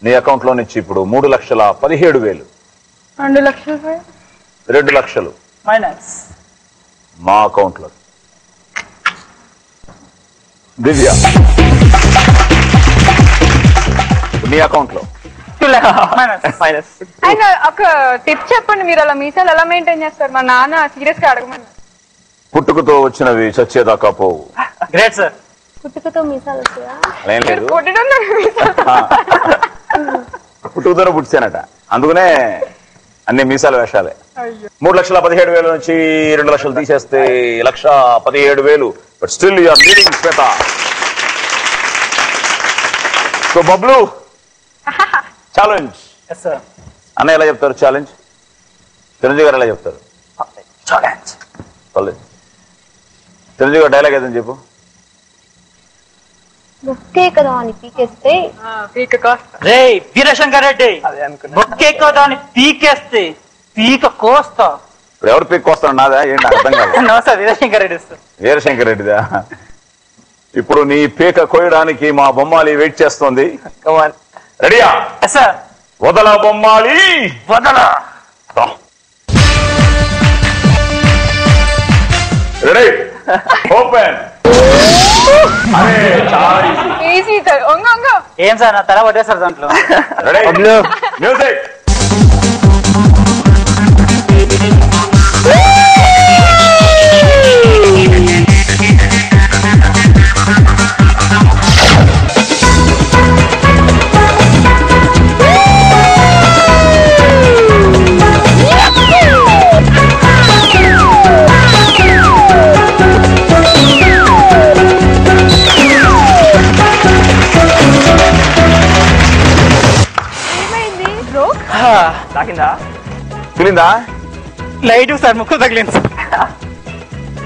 నీ అకౌంట్ లో నుంచి ఇప్పుడు 3,17,000. 2 లక్షలు 2 లక్షలు మైనస్ మా అకౌంట్ లో. దివ్య నీ అకౌంట్ లో 2 లక్షలు మైనస్. అండ్ ఒక టిప్ చెప్పండి, మీరు అలా మీసాలు ఎలా మెయింటైన్ చేస్తారు? మా నాన్న సీరియస్ గా అడగమని. పుట్టుకతో వచ్చినవి చచ్చేదాకా పోవు. Great sir. పుట్టుకతో మీసాలు వస్తాయా? ఏం లేదు, పుట్టడం పుట్టుకతోనే పుట్టానట, అందుకనే అన్ని మీసాల వేషాలే. 3,17,000 నుంచి 2 లక్షలు తీసేస్తే 1,17,000. But still you are leading Shweta. So Bablu challenge. అన్న ఎలా చెప్తారు ఛాలెంజ్? చిరంజీవి గారు ఎలా చెప్తారు ఛాలెంజ్? చిరంజీవి గారు డైలాగ్ ఏదని చెప్పు. బొక్కే కదా అని పీకేస్తే రే వీరశంకర్ రెడ్డి, బొక్కే కదా అని పీకేస్తే పీక కోస్తా. ఇప్పుడు ఎవరు పీక్ వస్తాడు? నాదా ఏంటి అర్థం కాదు. Sir Veerashankar Reddy sir. వీరశంకర్ రెడ్డిదా? ఇప్పుడు నీ పీక కోయడానికి మా బొమ్మాలి వెయిట్ చేస్తోంది. రెడీయా? సార్. వదల బొమ్మాలి, వదల. Ready, open. అరే చాలా ఈజీ. ఏం సార్ నా తల పట్టేస్తారు దాంట్లో. Ready, music. తాకిందా? ఫీలిందా? లైట్ సార్, ముక్కు తగిలింది సార్.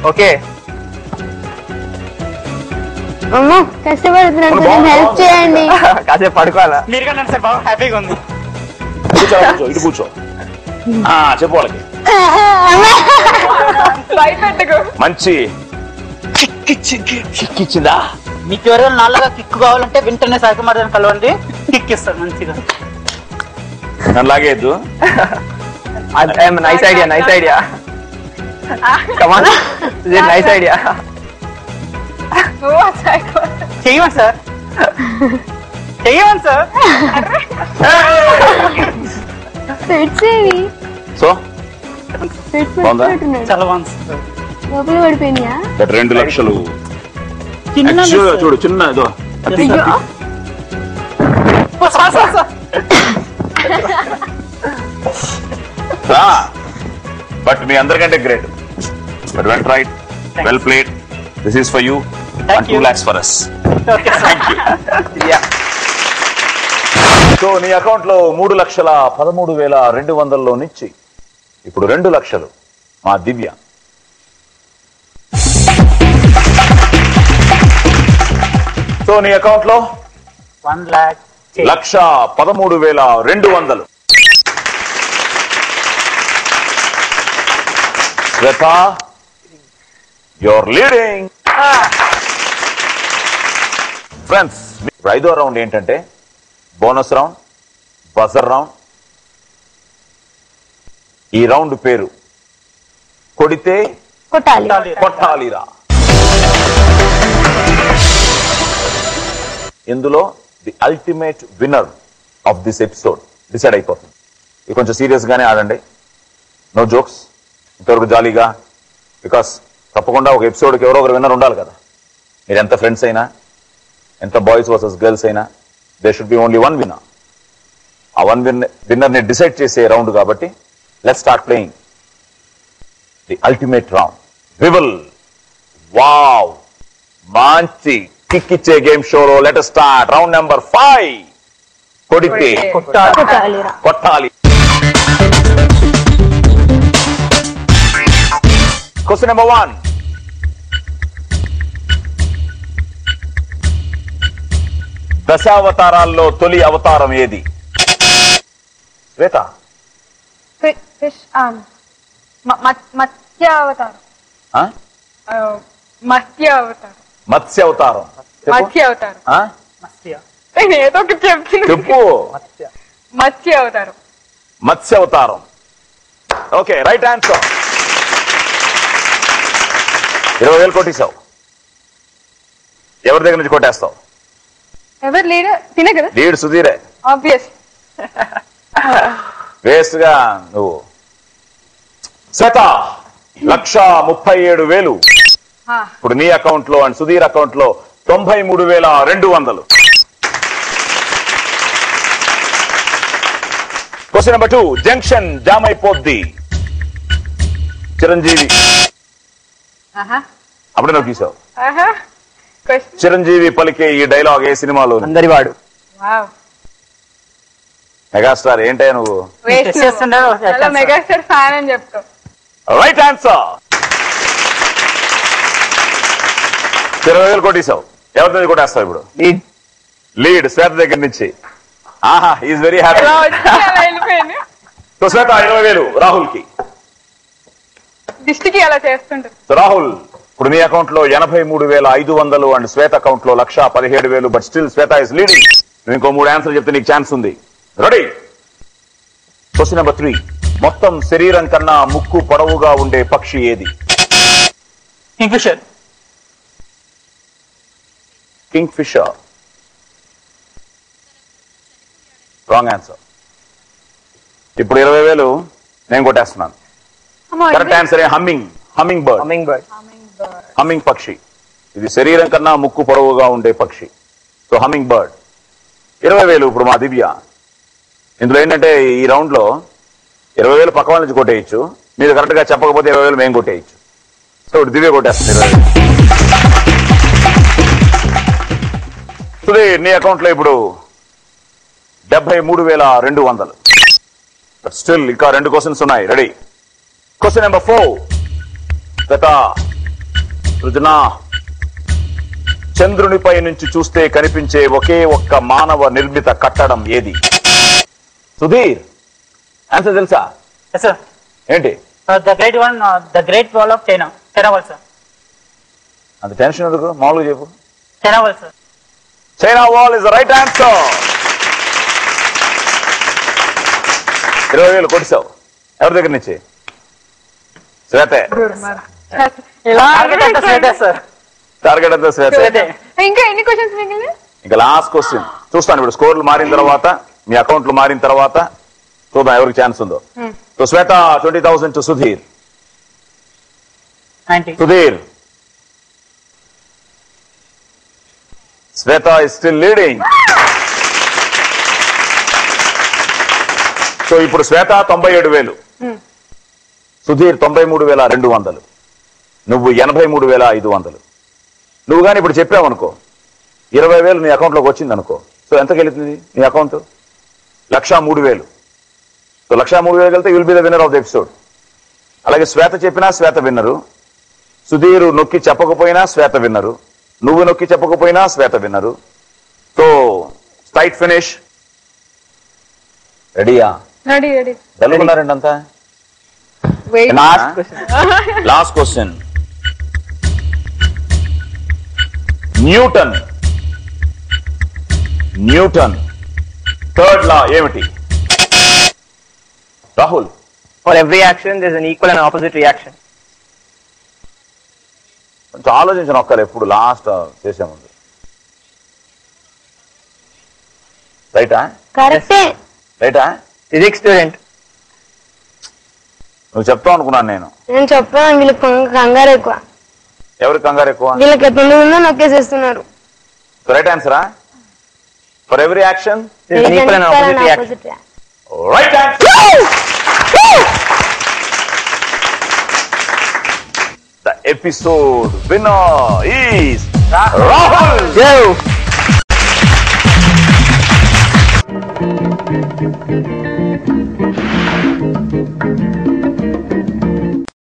ఓకే అమ్మ కష్టపడుతున్నాను, హెల్ప్ చేయండి. కాసేపు పడుకోవాలా? మీరు కన్నా సార్ బాగా హ్యాపీగా ఉంది. కూర్చో, ఇటు కూర్చో. చెప్పు వాళ్ళకి. మంచి కిక్ ఇచ్చిందా? మీకు ఎవరైనా నాలుగా కిక్ కావాలంటే వెంటనే సాయకుమార్ కలవండి, కిక్ ఇస్తారు మంచిగా. నన్ను లాగేద్దు. Nice idea, nice idea. Come on, nice idea. చెయ్యమని సార్, చెయ్యమని సార్. సో చాలా బాగుంది సార్. లోపల పడిపోయినాయా? 2 లక్షలు చూడు, చిన్న ఇదో. బట్ మీ అందరికంటే great. But well tried, well played. This is for you and 2 lakhs for us. Thank you. So నీ అకౌంట్ లో 3,13,200 నుంచి ఇప్పుడు 2 లక్షలు మా దివ్య. సో నీ అకౌంట్ లో 1,13,200. శ్వేత, you're leading. ఫ్రెండ్స్, 5వ రౌండ్ ఏంటంటే బోనస్ రౌండ్, బజర్ రౌండ్. ఈ రౌండ్ పేరు కొడితే కొట్టాలిరా. ఇందులో the ultimate winner of this episode decide అయిపోతుంది. ఇది కొంచెం సీరియస్ గానే ఆడండి, నో జోక్స్. ఇంతవరకు జాలీగా, బికాస్ తప్పకుండా ఒక ఎపిసోడ్కి ఎవరో ఒకరు విన్నర్ ఉండాలి కదా. మీరు ఎంత ఫ్రెండ్స్ అయినా, ఎంత బాయ్స్ వర్సెస్ గర్ల్స్ అయినా, they should be only 1 winner. ఆ 1 విన్నర్ ని డిసైడ్ చేసే రౌండ్ కాబట్టి let's start playing the ultimate round. వివల్ వావ్, మంచి కిక్ ఇచ్చే గేమ్ షోలో let us start round number 5. కొడితే కొట్టాలి. Question number 1. దశావతారాల్లో తొలి అవతారం ఏది? శ్వేత. మత్స్యావతారం. మత్స్యావతారం. నేను ఏదో ఒకటి చెప్తున్నా. చెప్పు. మత్స్య అవతారం. మత్స్య అవతారం. Okay, right answer. 20,000 కొట్టేశావు. ఎవరి దగ్గర నుంచి కొట్టేస్తావు? ఎవరు లీడ్? తినే కదా. లీడ్ సుధీరే. ఆబ్వియస్. వేస్ట్ గా నువ్వు. శ్వేత 1,37,000 ఇప్పుడు నీ అకౌంట్ లో అండ్ సుధీర్ అకౌంట్ లో 93,200. Question number 2. జంక్షన్ జామ్ అయిపోద్ది. చిరంజీవి అప్పుడే నువ్వు తీసావు. చిరంజీవి పలికే ఈ డైలాగ్ ఏ సినిమాలో? అందరివాడు. మెగాస్టార్. ఏంటయ్యా నువ్వు? మెగాస్టార్ ఫ్యాన్ అని చెప్తావు. Right answer. 20,000 కొట్టేశావు. ఎవరి దగ్గర కొట్టేస్తావు ఇప్పుడు? లీడ్ శ్వేత దగ్గర నుంచి. ఆహా, ఈజ్ వెరీ హ్యాపీ. సో శ్వేత 20,000 రాహుల్ కి. దిష్టికి అలా చేస్తుంటారు. సో రాహుల్ ఇప్పుడు నీ అకౌంట్ లో 83,500 అండ్ శ్వేత అకౌంట్ లో 1,17,000. But still Shweta is leading. నువ్వు ఇంకో 3 ఆన్సర్ చెప్తే నీకు ఛాన్స్ ఉంది. రెడీ? Question number 3. మొత్తం శరీరం కన్నా ముక్కు పొడవుగా ఉండే పక్షి ఏది? Kingfisher. Kingfisher. Wrong answer. ఇప్పుడు 20,000 నేను కొట్టేస్తున్నాను. Correct answer hummingbird. Humming పక్షి. ఇది శరీరం కన్నా ముక్కు పొడవుగా ఉండే పక్షి. So humming bird. 20,000 ఇప్పుడు మా దివ్య. ఇందులో ఏంటంటే ఈ రౌండ్ లో 20,000 పక్క వాళ్ళ నుంచి కొట్టేయచ్చు. మీరు కరెక్ట్ గా చెప్పకపోతే 20,000 మేము కొట్టేయచ్చు. సో ఇప్పుడు దివ్య కొట్టేస్తుంది 20,000. నీ అకౌంట్ లో ఇప్పుడు 73,200. బట్ స్టిల్ ఇంకా 2 క్వశ్చన్స్ ఉన్నాయి. రెడీ? Question number 4. సృజన చంద్రునిపై నుంచి చూస్తే కనిపించే ఒకే ఒక్క మానవ నిర్మిత కట్టడం ఏది? సుధీర్ ఆన్సర్ తెలుసా? ఏంటి? The great wall of China. China wall sir. అంత టెన్షన్ ఎందుకు? మామూలుగా చెప్పు. China wall sir. China wall is the right answer. 20,000 కొట్టావు. ఎవరి దగ్గర నుంచి? శ్వేతే. టార్గెట్ అంతా శ్వేతే. ఇంకా ఎన్ని క్వశ్చన్స్ మిగిలినాయి? ఇంకా లాస్ట్ క్వశ్చన్ చూస్తాను. ఇప్పుడు స్కోర్లు మారిన తర్వాత, మీ అకౌంట్లు మారిన తర్వాత చూద్దాం ఎవరికి ఛాన్స్ ఉందో. So Shweta 20,000 to Sudheer. Sudheer, Shweta is still leading. So ఇప్పుడు శ్వేత 97,000, సుధీర్ 93,200, నువ్వు 83,500. నువ్వు కానీ ఇప్పుడు చెప్పావనుకో 20,000 నీ అకౌంట్లోకి వచ్చింది అనుకో. సో ఎంతకి వెళ్తుంది నీ అకౌంట్? 1,03,000. సో 1,03,000 వెళ్తే will be the winner of the episode. అలాగే శ్వేత చెప్పినా శ్వేత విన్నరు, సుధీర్ నొక్కి చెప్పకపోయినా శ్వేత విన్నరు, నువ్వు నొక్కి చెప్పకపోయినా Shweta winner. So tight finish. రెడీయా? రెడీ. తెలుగున్నారండి అంతా. Last question. Newton third law ఏమిటి? Rahul. For every action there is an equal and opposite reaction. కొంచెం ఆలోచించను ఒక్కరు ఎప్పుడు లాస్ట్ చేసే ముందు. రైటా? కరెక్టే. రైటా? Physics student. నువ్వు చెప్తావు అనుకున్నాను నేను. నేను చెప్పాను, వీళ్ళకి కంగారు ఎక్కువ. ఎవరికి కంగారు ఎక్కువ? వీళ్ళకి ఎప్పుడు ఉందో నొక్కేసేస్తున్నారు. రైట్ ఆన్సరా? For every action there is an equal and opposite reaction. Right answer. The episode winner is Rahul.